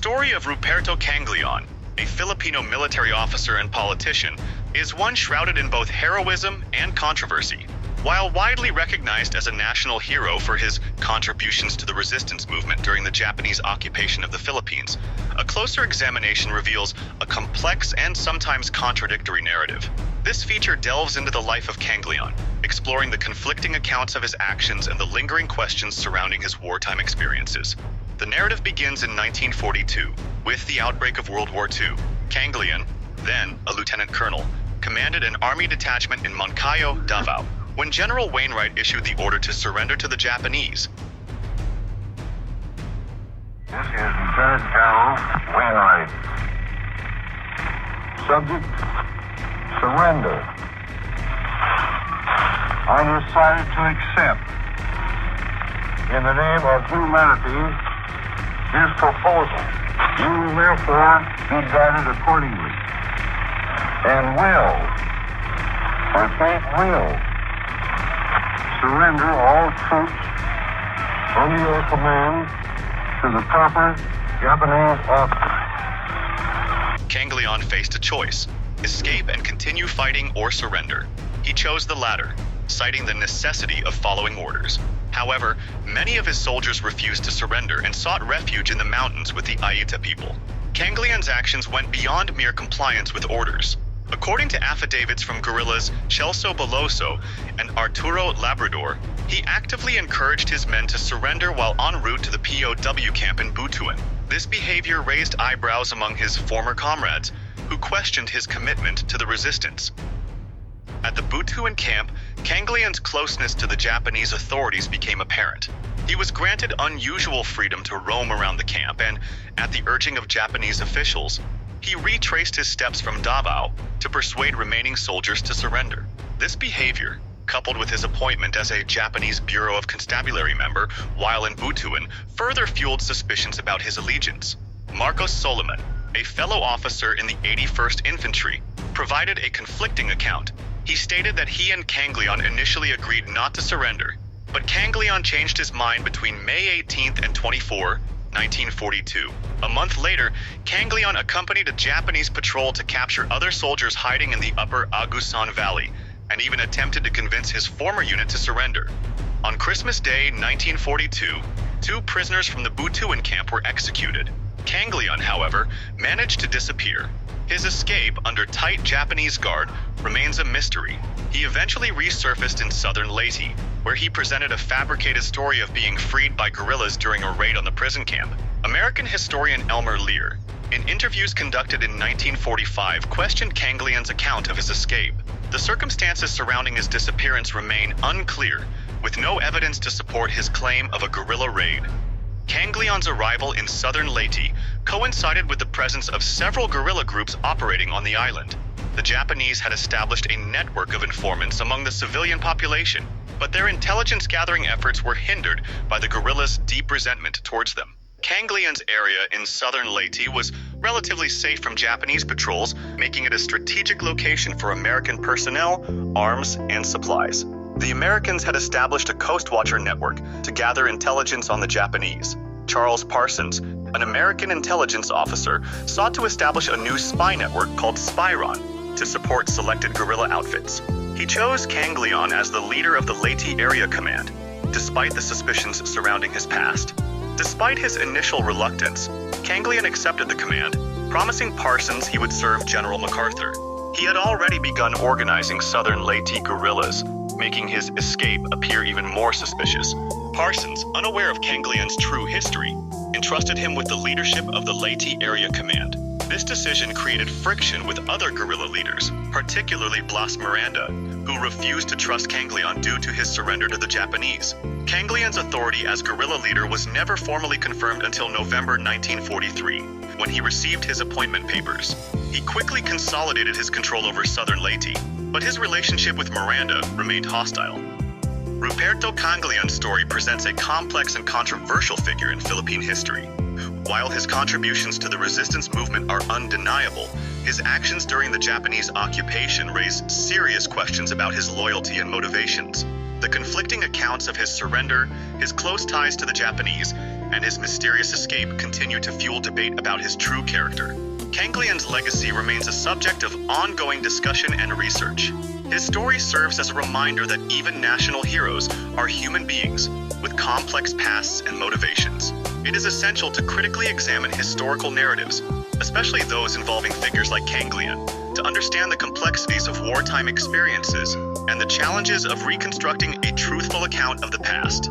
story of Ruperto Kangleon, a Filipino military officer and politician, is one shrouded in both heroism and controversy. While widely recognized as a national hero for his contributions to the resistance movement during the Japanese occupation of the Philippines, a closer examination reveals a complex and sometimes contradictory narrative. This feature delves into the life of Kangleon, exploring the conflicting accounts of his actions and the lingering questions surrounding his wartime experiences. The narrative begins in 1942, with the outbreak of World War II. Kangleon, then a lieutenant colonel, commanded an army detachment in Moncayo, Davao, when General Wainwright issued the order to surrender to the Japanese. This is Lieutenant General Wainwright. Subject, surrender. I decided to accept, in the name of humanity, his proposal. You will therefore be guided accordingly, and will, surrender all troops under your command to the proper Japanese officer. Kangleon faced a choice: escape and continue fighting or surrender. He chose the latter, citing the necessity of following orders. However, many of his soldiers refused to surrender and sought refuge in the mountains with the Aita people. Kangleon's actions went beyond mere compliance with orders. According to affidavits from guerrillas Celso Beloso and Arturo Labrador, he actively encouraged his men to surrender while en route to the POW camp in Butuan. This behavior raised eyebrows among his former comrades, who questioned his commitment to the resistance. At the Butuan camp, Kangleon's closeness to the Japanese authorities became apparent. He was granted unusual freedom to roam around the camp, and, at the urging of Japanese officials, he retraced his steps from Davao to persuade remaining soldiers to surrender. This behavior, coupled with his appointment as a Japanese Bureau of Constabulary member while in Butuan, further fueled suspicions about his allegiance. Marcos Soliman, a fellow officer in the 81st Infantry, provided a conflicting account. He stated that he and Kangleon initially agreed not to surrender, but Kangleon changed his mind between May 18th and 24, 1942. A month later, Kangleon accompanied a Japanese patrol to capture other soldiers hiding in the upper Agusan Valley, and even attempted to convince his former unit to surrender. On Christmas Day, 1942, 2 prisoners from the Butuan camp were executed. Kangleon, however, managed to disappear. His escape under tight Japanese guard remains a mystery. He eventually resurfaced in southern Leyte, where he presented a fabricated story of being freed by guerrillas during a raid on the prison camp. American historian Elmer Lear, in interviews conducted in 1945, questioned Kangleon's account of his escape. The circumstances surrounding his disappearance remain unclear, with no evidence to support his claim of a guerrilla raid. Kangleon's arrival in southern Leyte coincided with the presence of several guerrilla groups operating on the island. The Japanese had established a network of informants among the civilian population, but their intelligence gathering efforts were hindered by the guerrillas' deep resentment towards them. Kangleon's area in southern Leyte was relatively safe from Japanese patrols, making it a strategic location for American personnel, arms, and supplies. The Americans had established a Coast Watcher network to gather intelligence on the Japanese. Charles Parsons, an American intelligence officer, sought to establish a new spy network called Spyron to support selected guerrilla outfits. He chose Kangleon as the leader of the Leyte Area Command, despite the suspicions surrounding his past. Despite his initial reluctance, Kangleon accepted the command, promising Parsons he would serve General MacArthur. He had already begun organizing southern Leyte guerrillas, making his escape appear even more suspicious. Parsons, unaware of Kangleon's true history, entrusted him with the leadership of the Leyte Area Command. This decision created friction with other guerrilla leaders, particularly Blas Miranda, who refused to trust Kangleon due to his surrender to the Japanese. Kangleon's authority as guerrilla leader was never formally confirmed until November 1943, when he received his appointment papers. He quickly consolidated his control over southern Leyte, but his relationship with Miranda remained hostile. Ruperto Kangleon's story presents a complex and controversial figure in Philippine history. While his contributions to the resistance movement are undeniable, his actions during the Japanese occupation raise serious questions about his loyalty and motivations. The conflicting accounts of his surrender, his close ties to the Japanese, and his mysterious escape continue to fuel debate about his true character. Kangleon's legacy remains a subject of ongoing discussion and research. His story serves as a reminder that even national heroes are human beings with complex pasts and motivations. It is essential to critically examine historical narratives, especially those involving figures like Kangleon, to understand the complexities of wartime experiences and the challenges of reconstructing a truthful account of the past.